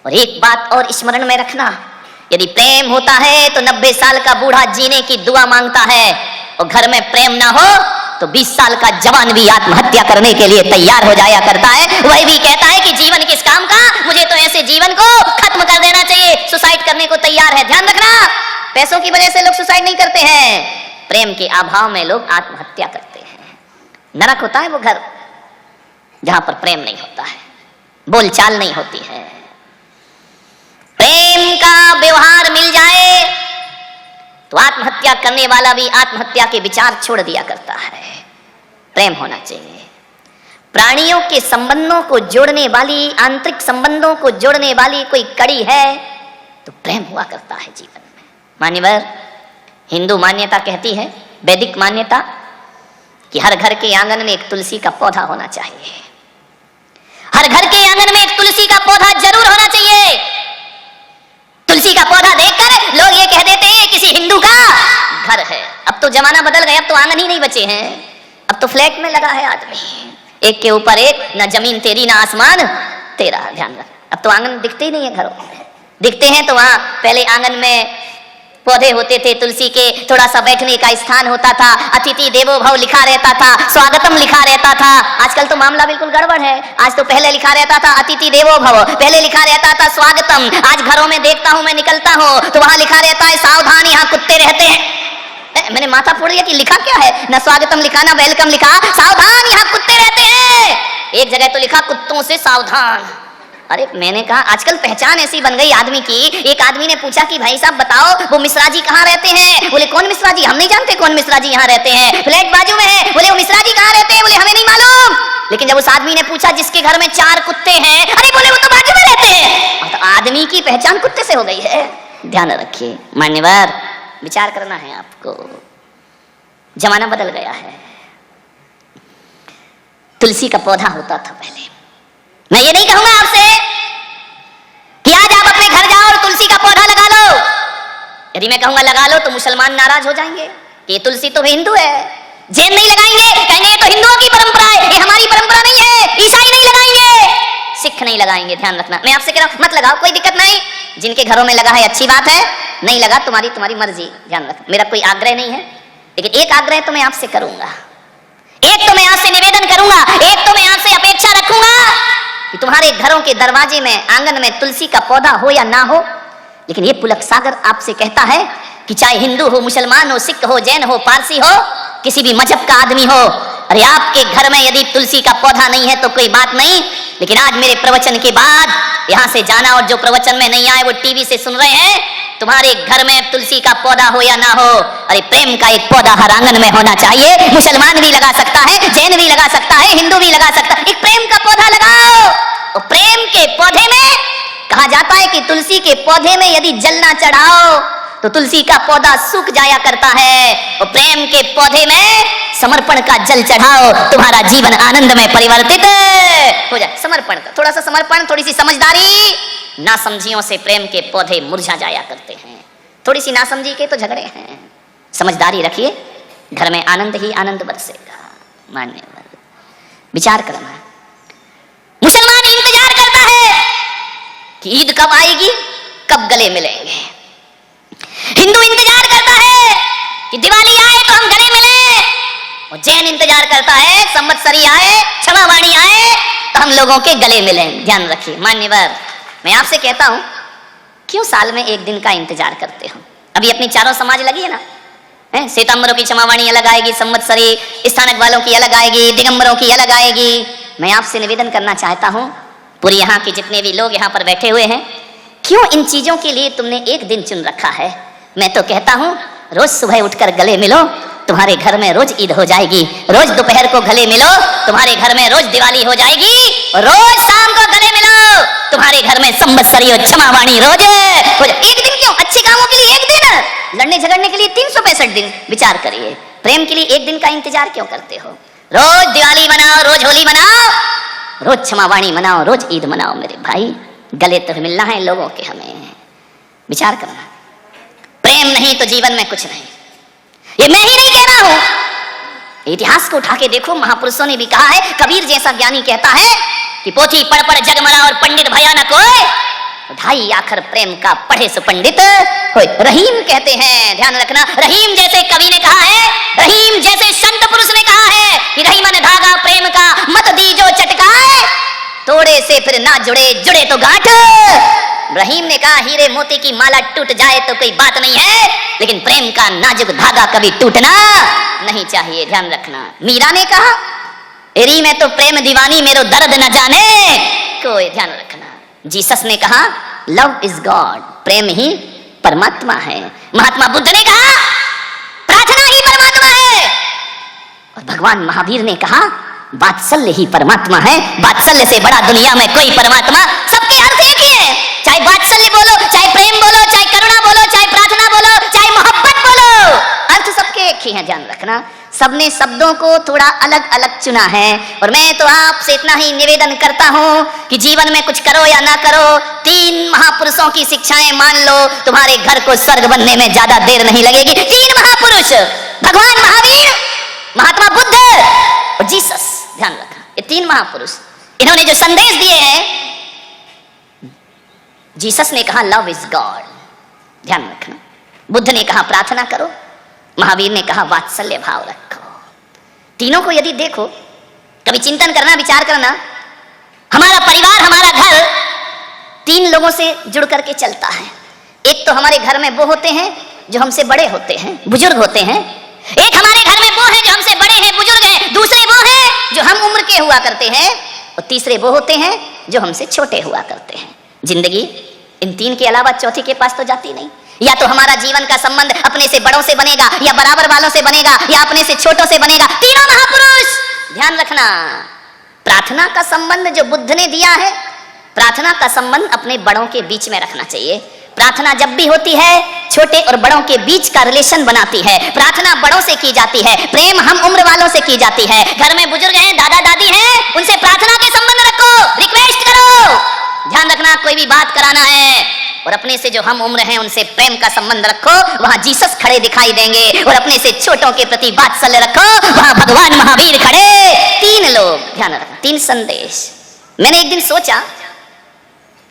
और एक बात और स्मरण में रखना, यदि प्रेम होता है तो 90 साल का बूढ़ा जीने की दुआ मांगता है, और घर में प्रेम ना हो तो 20 साल का जवान भी आत्महत्या करने के लिए तैयार हो जाया करता है। वह भी कहता है कि जीवन किस काम का, मुझे तो ऐसे जीवन को खत्म कर देना चाहिए, सुसाइड करने को तैयार है। ध्यान रखना, पैसों की वजह से लोग सुसाइड नहीं करते हैं, प्रेम के अभाव में लोग आत्महत्या करते हैं। नरक होता है वो घर जहां पर प्रेम नहीं होता है, बोलचाल नहीं होती है। प्रेम का व्यवहार मिल जाए तो आत्महत्या करने वाला भी आत्महत्या के विचार छोड़ दिया करता है। प्रेम होना चाहिए। प्राणियों के संबंधों को जोड़ने वाली, आंतरिक संबंधों को जोड़ने वाली कोई कड़ी है तो प्रेम हुआ करता है जीवन में। मान्यवर, हिंदू मान्यता कहती है, वैदिक मान्यता, कि हर घर के आंगन में एक तुलसी का पौधा होना चाहिए। हर घर के आंगन में एक तुलसी का पौधा जरूर होना चाहिए। तुलसी का पौधा देखकर लोग ये कह देते हैं किसी हिंदू का घर है। अब तो जमाना बदल गया, अब तो आंगन ही नहीं बचे हैं, अब तो फ्लैट में लगा है आदमी, एक के ऊपर एक, ना जमीन तेरी ना आसमान तेरा। ध्यान रख, अब तो आंगन दिखते ही नहीं है घरों में। दिखते हैं तो वहां पहले आंगन में पौधे होते थे तुलसी के, थोड़ा सा बैठने का स्थान होता था, अतिथि देवो भव लिखा रहता था, स्वागतम लिखा रहता था। आजकल तो मामला बिल्कुल गड़बड़ है। आज तो पहले लिखा रहता था अतिथि देवो भव, पहले लिखा रहता था स्वागतम। आज घरों में देखता हूं, मैं निकलता हूं तो वहां लिखा रहता है सावधान यहाँ कुत्ते रहते हैं। मैंने माथा फोड़ दिया कि लिखा क्या है, ना स्वागतम लिखा ना वेलकम लिखा, सावधान यहाँ कुत्ते रहते हैं। एक जगह तो लिखा कुत्तों से सावधान। अरे मैंने कहा आजकल पहचान ऐसी बन गई आदमी की। एक आदमी ने पूछा कि भाई साहब बताओ वो मिश्रा जी कहाँ रहते हैं? बोले कौन मिश्रा जी? हम नहीं जानते कौन मिश्रा जी यहाँ रहते हैं, फ्लैट बाजू में है। बोले वो मिश्रा जी कहाँ रहते हैं? बोले हमें नहीं मालूम। लेकिन जब उस आदमी ने पूछा जिसके घर में 4 कुत्ते हैं, अरे बोले वो तो बाजू में रहते हैं। तो आदमी की पहचान कुत्ते से हो गई है। ध्यान रखिए मान्यवर, विचार करना है आपको, जमाना बदल गया है। तुलसी का पौधा होता था पहले। मैं ये नहीं कहूंगा आपसे कि आज आप अपने घर जाओ और तुलसी का पौधा लगा लो। यदि मैं कहूंगा लगा लो तो मुसलमान नाराज हो जाएंगे कि ये तुलसी तो हिंदू है। जैन नहीं लगाएंगे, कहेंगे ये तो हिंदुओं की परंपरा है, ये हमारी परंपरा नहीं है। ईसाई नहीं लगाएंगे, सिख नहीं लगाएंगे। ध्यान रखना, मैं आपसे कह रहा हूं मत लगाओ, कोई दिक्कत नहीं। जिनके घरों में लगा है अच्छी बात है, नहीं लगा तुम्हारी मर्जी। ध्यान रखना, मेरा कोई आग्रह नहीं है, लेकिन एक आग्रह तो मैं आपसे करूंगा, एक तो मैं आपसे निवेदन करूंगा, एक तो मैं आपसे अपेक्षा रखूंगा कि तुम्हारे घरों के दरवाजे में, आंगन में तुलसी का पौधा हो या ना हो, लेकिन ये पुलक सागर आपसे कहता है कि चाहे हिंदू हो, मुसलमान हो, सिख हो, जैन हो, पारसी हो, किसी भी मजहब का आदमी हो, अरे आपके घर में यदि तुलसी का पौधा नहीं है तो कोई बात नहीं, लेकिन आज मेरे प्रवचन के बाद यहां से जाना, और जो प्रवचन में नहीं आए वो टीवी से सुन रहे हैं, तुम्हारे घर में तुलसी का पौधा हो या ना हो, अरे प्रेम का एक पौधा हर आंगन में होना चाहिए। मुसलमान भी लगा सकता है, जैन भी लगा सकता है, हिंदू भी लगा सकता है, एक प्रेम का पौधा लगाओ। और प्रेम के पौधे में कहा जाता है कि तुलसी के पौधे में यदि जल ना चढ़ाओ तो तुलसी का पौधा सूख जाया करता है, और प्रेम के पौधे में समर्पण का जल चढ़ाओ, तुम्हारा जीवन आनंद में परिवर्तित हो जाए। समर्पण का थोड़ा सा समर्पण, थोड़ी सी समझदारी, नासमझियों से प्रेम के पौधे मुरझा जाया करते हैं। थोड़ी सी नासमझी के तो झगड़े हैं, समझदारी रखिए, घर में आनंद ही आनंद बरसेगा। मान्यवर, विचार करना। मुसलमान इंतजार करता है कि ईद कब आएगी, कब गले मिलेंगे। हिंदू इंतजार करता है कि दिवाली आए तो हम गले मिले, और जैन इंतजार करता है संवत्सरी आए, क्षमावाणी आए तो हम लोगों के गले मिलें। ध्यान रखिए मान्यवर, मैं आपसे कहता हूं क्यों साल में एक दिन का इंतजार करते हो? अभी अपनी चारों समाज लगी है ना, श्वेतांबरों की क्षमावाणी अलग आएगी, संवत्सरी स्थानक वालों की अलग आएगी, दिगंबरों की अलग आएगी। मैं आपसे निवेदन करना चाहता हूं, पूरी यहाँ के जितने भी लोग यहाँ पर बैठे हुए हैं, क्यों इन चीजों के लिए तुमने एक दिन चुन रखा है? मैं तो कहता हूं रोज सुबह उठकर गले मिलो, तुम्हारे घर में रोज ईद हो जाएगी। रोज दोपहर को गले मिलो, तुम्हारे घर में रोज दिवाली हो जाएगी। रोज शाम को गले मिलो, तुम्हारे घर में संवत्सरी और क्षमावाणी रोज हो जाए। एक दिन क्यों? अच्छे कामों के लिए एक दिन, लड़ने झगड़ने के लिए 365 दिन। विचार करिए, प्रेम के लिए एक दिन का इंतजार क्यों करते हो? रोज दिवाली मनाओ, रोज होली मनाओ, रोज क्षमावाणी मनाओ, रोज ईद मनाओ। मेरे भाई, गले तो मिलना है लोगों के हमें। विचार करना, प्रेम नहीं तो जीवन में कुछ नहीं। ये मैं ही नहीं कह रहा हूं, इतिहास को उठा के देखो, महापुरुषों ने भी कहा है। कबीर जैसा ज्ञानी कहता है कि पोथी पढ़ पढ़ जग मरा और पंडित भया न कोई, हाई आखर प्रेम का पढ़े सो पंडित होय। रहीम कहते हैं, ध्यान रखना, रहीम जैसे कवि ने कहा है, रहीम जैसे संत पुरुष ने कहा है कि रही मन धागा प्रेम का मत दी जो चटकाए, तोड़े से फिर ना जुड़े, जुड़े तो गांठ। रहीम ने कहा हीरे मोती की माला टूट जाए तो कोई बात नहीं है, लेकिन प्रेम का नाजुक धागा कभी टूटना नहीं चाहिए, ध्यान रखना। मीरा ने कहा एरी में तो प्रेम दीवानी मेरो दर्द न जाने कोई, ध्यान रखना। जीसस ने कहा लव इज गॉड, प्रेम ही परमात्मा है। महात्मा बुद्ध ने कहा प्रार्थना ही परमात्मा है। और भगवान महावीर ने कहा वात्सल्य ही परमात्मा है, वात्सल्य से बड़ा दुनिया में कोई परमात्मा, सबके अर्थ एक ही है। चाहे वात्सल्य बोलो, चाहे प्रेम बोलो, चाहे करुणा बोलो, चाहे प्रार्थना बोलो, चाहे मोहब्बत बोलो, अर्थ सबके एक ही है, ध्यान रखना। सबने शब्दों को थोड़ा अलग अलग चुना है। और मैं तो आपसे इतना ही निवेदन करता हूं कि जीवन में कुछ करो या ना करो, 3 महापुरुषों की शिक्षाएं मान लो, तुम्हारे घर को स्वर्ग बनने में ज्यादा देर नहीं लगेगी। 3 महापुरुष, भगवान महावीर, महात्मा बुद्ध और जीसस, ध्यान रखना, ये 3 महापुरुष, इन्होंने जो संदेश दिए हैं। जीसस ने कहा लव इज गॉड, ध्यान रखना। बुद्ध ने कहा प्रार्थना करो, महावीर ने कहा वात्सल्य भाव रखो। तीनों को यदि देखो, कभी चिंतन करना, विचार करना, हमारा परिवार, हमारा घर 3 लोगों से जुड़ करके चलता है। एक तो हमारे घर में वो होते हैं जो हमसे बड़े होते हैं, बुजुर्ग होते हैं। एक हमारे घर में वो है जो हमसे बड़े हैं, बुजुर्ग हैं। दूसरे वो हैं जो हम उम्र के हुआ करते हैं। और तीसरे वो होते हैं जो हमसे छोटे हुआ करते हैं। जिंदगी इन 3 के अलावा चौथी के पास तो जाती नहीं। या तो हमारा जीवन का संबंध अपने से बड़ों से बनेगा, या बराबर वालों से बनेगा, या अपने से छोटों से बनेगा। तीनों महापुरुष, ध्यान रखना। प्रार्थना का संबंध जो बुद्ध ने दिया है, प्रार्थना का संबंध अपने बड़ों के बीच में रखना चाहिए। प्रार्थना जब भी होती है छोटे और बड़ों के बीच का रिलेशन बनाती है। प्रार्थना बड़ों से की जाती है, प्रेम हम उम्र वालों से की जाती है। घर में बुजुर्ग हैं, दादा दादी हैं, उनसे प्रार्थना के संबंध रखो, रिक्वेस्ट करो। ध्यान रखना, कोई भी बात कराना है और अपने से जो हम उम्र हैं उनसे प्रेम का संबंध रखो, वहां जीसस खड़े दिखाई देंगे। और अपने से छोटों के प्रति वात्सल्य रखो, वहां भगवान महावीर खड़े। 3 लोग, ध्यान रखना, 3 संदेश। मैंने एक दिन सोचा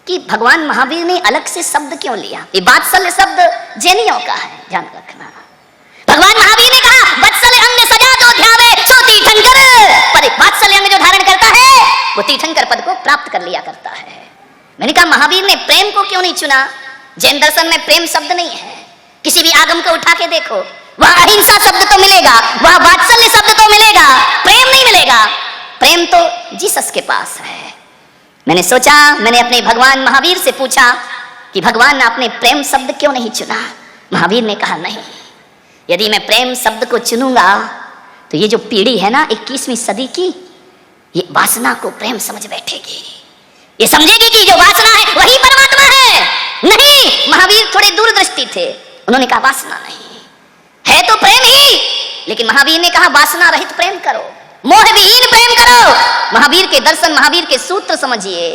कि भगवान महावीर ने अलग से शब्द क्यों लिया। ये वात्सल्य शब्द जैनियों का है, ध्यान रखना। भगवान महावीर ने कहा वात्सल्य अंग सजा दो ध्यावे सो तीर्थंकर, पर वात्सल्य अंग जो धारण करता है वो तीर्थंकर पद को प्राप्त कर लिया करता है। मैंने कहा महावीर ने प्रेम को क्यों नहीं चुना। जैन दर्शन में प्रेम शब्द नहीं है। किसी भी आगम को उठा के देखो, वहां अहिंसा शब्द तो मिलेगा, वहां वात्सल्य शब्द तो मिलेगा, प्रेम नहीं मिलेगा। प्रेम तो जीसस के पास है। मैंने सोचा, मैंने अपने भगवान महावीर से पूछा कि भगवान आपने प्रेम शब्द क्यों नहीं चुना। महावीर ने कहा नहीं, यदि मैं प्रेम शब्द को चुनूंगा तो ये जो पीढ़ी है ना 21वीं सदी की, ये वासना को प्रेम समझ बैठेगी। ये समझेगी कि जो वासना है वही परमात्मा है। नहीं, महावीर थोड़े दूरदृष्टि थे। उन्होंने कहा वासना नहीं है तो प्रेम ही, लेकिन महावीर ने कहा वासना रहित प्रेम करो, मोह विहीन प्रेम करो। महावीर के दर्शन, महावीर के सूत्र समझिए।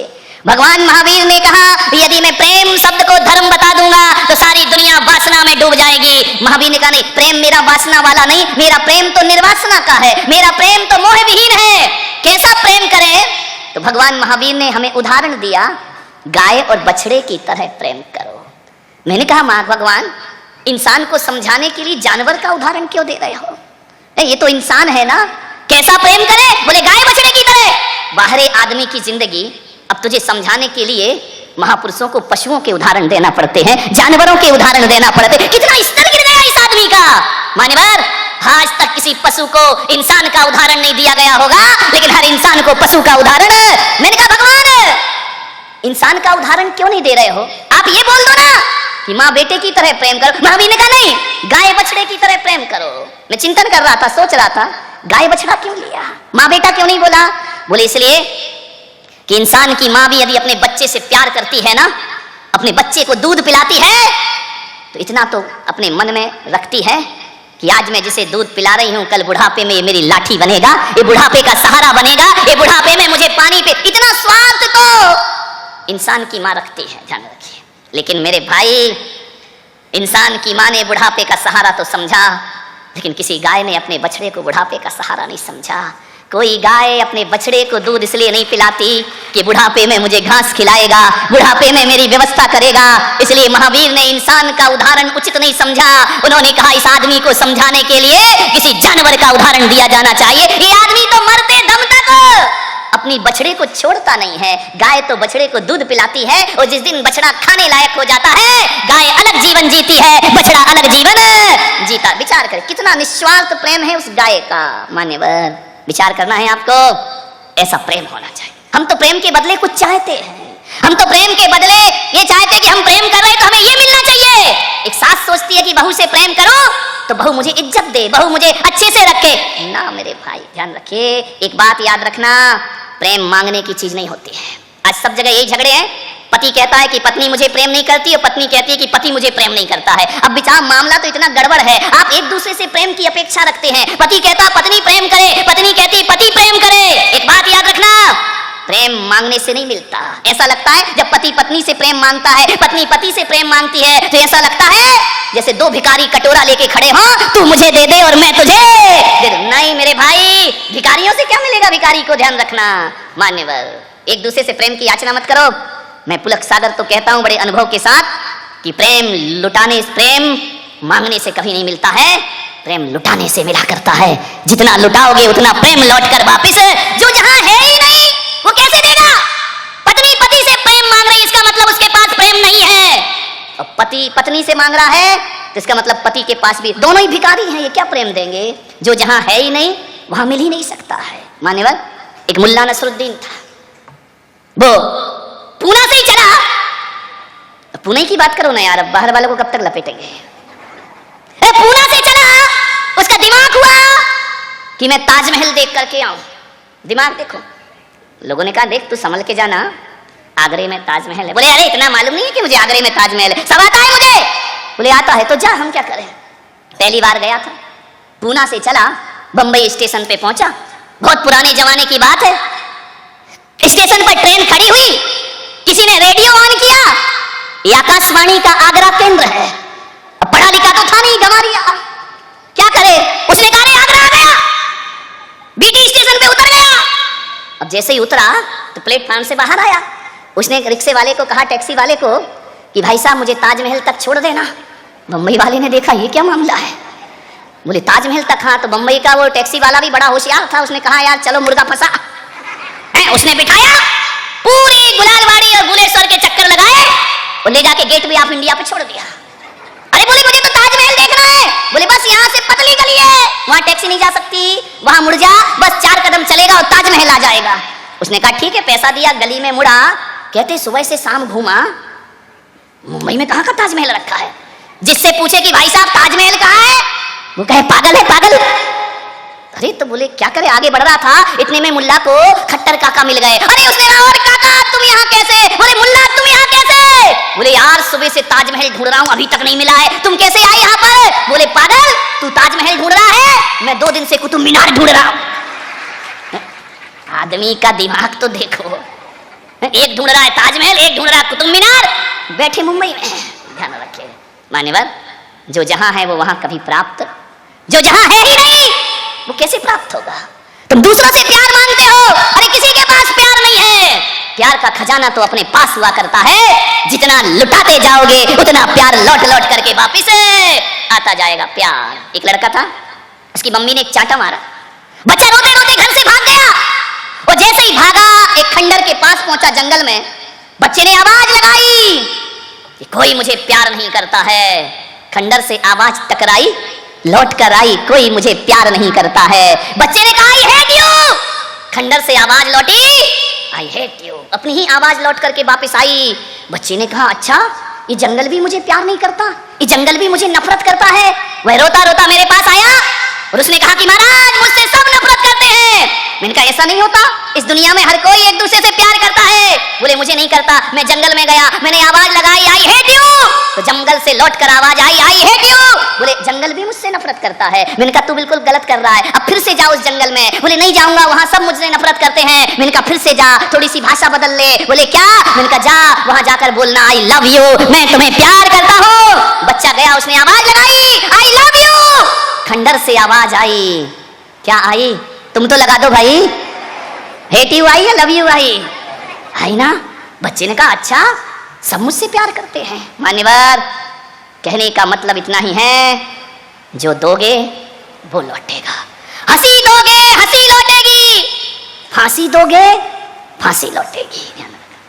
भगवान महावीर ने कहा यदि मैं प्रेम शब्द को धर्म बता दूंगा तो सारी दुनिया वासना में डूब जाएगी। महावीर ने कहा नहीं, प्रेम मेरा वासना वाला नहीं, मेरा प्रेम तो निर्वासना का है, मेरा प्रेम तो मोह विहीन है। कैसा प्रेम करें? तो भगवान महावीर ने हमें उदाहरण दिया, गाय और बछड़े की तरह प्रेम करो। मैंने कहा मां भगवान, इंसान को समझाने के लिए जानवर का उदाहरण क्यों दे रहे हो? ये तो इंसान है ना, कैसा प्रेम करे? बोले गाय बछड़े की तरह। बाहरी आदमी की जिंदगी, अब तुझे समझाने के लिए महापुरुषों को पशुओं के उदाहरण देना पड़ते हैं, जानवरों के उदाहरण देना पड़ते हैं। कितना स्तर गिर गया इस आदमी का। मान्यवर, आज तक किसी पशु को इंसान का उदाहरण नहीं दिया गया होगा, लेकिन हर इंसान को पशु का उदाहरण। मैंने कहा भगवान, इंसान का उदाहरण क्यों नहीं दे रहे हो? आप ये बोल दो ना कि माँ बेटे की तरह प्रेम करो। महावीर ने कहा नहीं, गाय बछड़े की तरह प्रेम करो। मैं चिंतन कर रहा था, सोच रहा था गाय बछड़ा क्यों लिया, माँ बेटा क्यों नहीं बोला? बोले इसलिए कि इंसान की माँ भी यदि अपने बच्चे से प्यार करती है ना, अपने बच्चे को दूध पिलाती है, तो इतना तो अपने मन में रखती है कि आज मैं जिसे दूध पिला रही हूं, कल बुढ़ापे में ये मेरी लाठी बनेगा, ये बुढ़ापे का सहारा बनेगा, ये बुढ़ापे में मुझे पानी पे। इतना स्वार्थ तो इंसान की माँ रखती है, ध्यान रखिए। लेकिन मेरे भाई, इंसान की माँ ने बुढ़ापे का सहारा तो समझा, लेकिन किसी गाय ने अपने बछड़े को बुढ़ापे का सहारा नहीं समझा। कोई गाय अपने बछड़े को दूध इसलिए नहीं पिलाती कि बुढ़ापे में मुझे घास खिलाएगा, बुढ़ापे में मेरी व्यवस्था करेगा। इसलिए महावीर ने इंसान का उदाहरण उचित नहीं समझा। उन्होंने कहा इस आदमी को समझाने के लिए किसी जानवर का उदाहरण दिया जाना चाहिए। ये आदमी तो मरते दम तक अपनी बछड़े को छोड़ता नहीं है। गाय तो बछड़े को दूध पिलाती है और जिस दिन बछड़ा खाने लायक हो जाता है, गाय अलग जीवन जीती है, बछड़ा अलग जीवन जीता। विचार करें कितना निस्वार्थ प्रेम है उस गाय का। मान्यवर, विचार करना है आपको, ऐसा प्रेम होना चाहिए। हम तो प्रेम के बदले कुछ चाहते हैं, हम तो प्रेम के बदले ये चाहते हैं कि हम प्रेम कर रहे हैं तो हमें ये मिलना चाहिए। एक सास सोचती है कि बहू से प्रेम करो तो बहू मुझे इज्जत दे, बहू मुझे अच्छे से रखे। ना मेरे भाई, ध्यान रखिए, एक बात याद रखना, प्रेम मांगने की चीज नहीं होती है। आज सब जगह यही झगड़े हैं। पति कहता है कि पत्नी मुझे प्रेम नहीं करती और पत्नी कहती है कि पति मुझे प्रेम नहीं करता है। अब विचार मामला तो इतना गड़बड़ है, आप एक दूसरे से प्रेम की अपेक्षा रखते हैं। पति कहता पत्नी प्रेम करे, पत्नी कहती पति प्रेम करे। एक बात याद रखना, प्रेम मांगने से नहीं मिलता। ऐसा लगता है जब पति पत्नी से प्रेम मांगता है, पत्नी पति से प्रेम मांगती है, तो ऐसा लगता है जैसे दो भिखारी कटोरा लेके खड़े हो, तू मुझे दे दे और मैं तुझे दे दूं। नहीं मेरे भाई, भिखारियों से क्या मिलेगा भिखारी को, ध्यान रखना। मान्यवर, एक दूसरे से प्रेम की याचना मत करो। मैं पुलक सागर तो कहता हूं बड़े अनुभव के साथ कि प्रेम लुटाने, प्रेम मांगने से कभी नहीं मिलता है, प्रेम लुटाने से मिला करता है। जितना लुटाओगे उतना प्रेम लौट कर वापिस, जो जहां है ही नहीं वो कैसे देगा। पत्नी पति से प्रेम मांग रही, इसका मतलब उसके पास प्रेम नहीं है। और पति पत्नी से मांग रहा है तो इसका मतलब पति के पास भी, दोनों ही भिखारी हैं, ये क्या प्रेम देंगे। जो जहां है ही नहीं वहां मिल ही नहीं सकता है। मान्यवर, एक मुल्ला नसरुद्दीन था, वो पूना से ही चला। पुणे की बात करो ना यार, अब बाहर वालों को कब तक लपेटेंगे। पूना से चला, उसका दिमाग हुआ कि मैं ताजमहल देख करके आऊं। दिमाग देखो, लोगों ने कहा देख तू संभल के जाना, आगरे में ताजमहल है। बोले अरे इतना मालूम नहीं है कि मुझे आगरे में ताजमहल है, सब आता है मुझे। बोले आता है तो जा, हम क्या करें। पहली बार गया था, पूना से चला, बंबई स्टेशन पे पहुंचा। बहुत पुराने जमाने की बात है, स्टेशन पर ट्रेन खड़ी हुई, किसी ने रेडियो ऑन किया, ये आकाशवाणी का आगरा केंद्र है। अब पढ़ा लिखा तो था नहीं, गंवारिया, क्या करे। उसने कहा आगरा आ गया, बीटी स्टेशन पे उतर गया। अब जैसे ही उतरा तो प्लेटफॉर्म से बाहर आया। उसने रिक्शे वाले को कहा, टैक्सी वाले को, कि भाई साहब मुझे ताजमहल तक छोड़ देना। बंबई वाले ने देखा ये क्या मामला है, बोले ताजमहल तक। हाँ, तो बंबई का वो टैक्सी वाला भी बड़ा होशियार था, उसने कहा यार चलो मुर्गा फंसा। उसने बिठाया, पूरी गुलालवाड़ी और गुलेश्वर के चक्कर लगाए और ले जाके गेट भी ऑफ इंडिया पे छोड़ दिया। अरे बोले मुझे तो ताजमहल देखना है। बोले बस यहाँ से पतली गली है, वहां टैक्सी नहीं जा सकती, वहां मुड़ जा, बस 4 कदम चलेगा और ताजमहल आ जाएगा। उसने कहा ठीक है, पैसा दिया, गली में मुड़ा। कहते सुबह से शाम घूमा, मुंबई में कहाँ का ताजमहल रखा है। जिससे पूछे कि भाई साहब ताजमहल कहाँ है, वो कहे पागल है पागल। अरे तो बोले क्या करे, आगे बढ़ रहा था, इतने में मुल्ला को खट्टर काका मिल गए। अरे उसने कहा और काका तुम यहाँ कैसे। बोले मुल्ला तुम यहाँ कैसे। बोले यार सुबह से ताजमहल ढूंढ रहा हूँ, अभी तक नहीं मिला है, तुम कैसे आए यहाँ पर। बोले पागल, तू ताजमहल ढूंढ रहा है, मैं 2 दिन से कुतुब मीनार ढूंढ रहा हूँ। आदमी का दिमाग तो देखो, एक ढूंढ रहा है ताजमहल, एक ढूंढ रहा है कुतुब मीनार, बैठे मुंबई में। ध्यान रखिए मान्यवर, जो जहां है वो वहां कभी प्राप्त, जो जहां है ही नहीं वो कैसे प्राप्त होगा। तुम दूसरों से प्यार मांगते हो, अरे किसी के पास प्यार नहीं है। प्यार का खजाना तो अपने पास हुआ करता है, जितना लुटाते जाओगे उतना प्यार लौट लौट करके वापिस आता जाएगा। प्यार, एक लड़का था, उसकी मम्मी ने एक चांटा मारा, बच्चा रोते रोते घर से भाग गया। वो जैसे ही भागा एक खंडर के पास पहुंचा जंगल में, बच्चे ने आवाज लगाई कि कोई मुझे प्यार नहीं करता है। खंडर से आवाज टकराई, लौट कर आई, कोई मुझे प्यार नहीं करता है। बच्चे ने कहा आई हेट यू। खंडर से आवाज लौटी, आई हेट यू। अपनी ही आवाज लौट करके वापस आई। बच्चे ने कहा अच्छा, ये जंगल भी मुझे प्यार नहीं करता, ये जंगल भी मुझे नफरत करता है। वह रोता रोता मेरे पास आया और उसने कहा कि महाराज मुझसे सब नफरत करते हैं। मैंने कहा ऐसा नहीं होता, इस दुनिया में हर कोई एक दूसरे से प्यार करता है। बोले मुझे नहीं करता। मैं जंगल में गया, मैंने आवाज लगाई आई हेट यू, तो जंगल से लौट कर आवाज आई आई हेट यू। बोले जंगल भी मुझसे नफरत करता है। मैंने कहा तू बिल्कुल गलत कर रहा है, अब फिर से जाओ उस जंगल में। बोले नहीं जाऊंगा, वहां सब मुझसे नफरत करते हैं। मैंने कहा फिर से जा, थोड़ी सी भाषा बदल ले। बोले क्या। मैंने कहा जा, वहां जाकर बोलना आई लव यू, मैं तुम्हें प्यार करता हूँ। बच्चा गया, उसने आवाज लगाई आई लव यू। खंडर से आवाज आई, क्या आई, तुम तो लगा दो भाई, हेट यू आई या लव यू आई, है ना। बच्चे ने कहा अच्छा सब मुझसे प्यार करते हैं। मान्यवर कहने का मतलब इतना ही है, जो दोगे वो लौटेगा। हंसी दोगे हंसी लौटेगी, फांसी दोगे फांसी लौटेगी।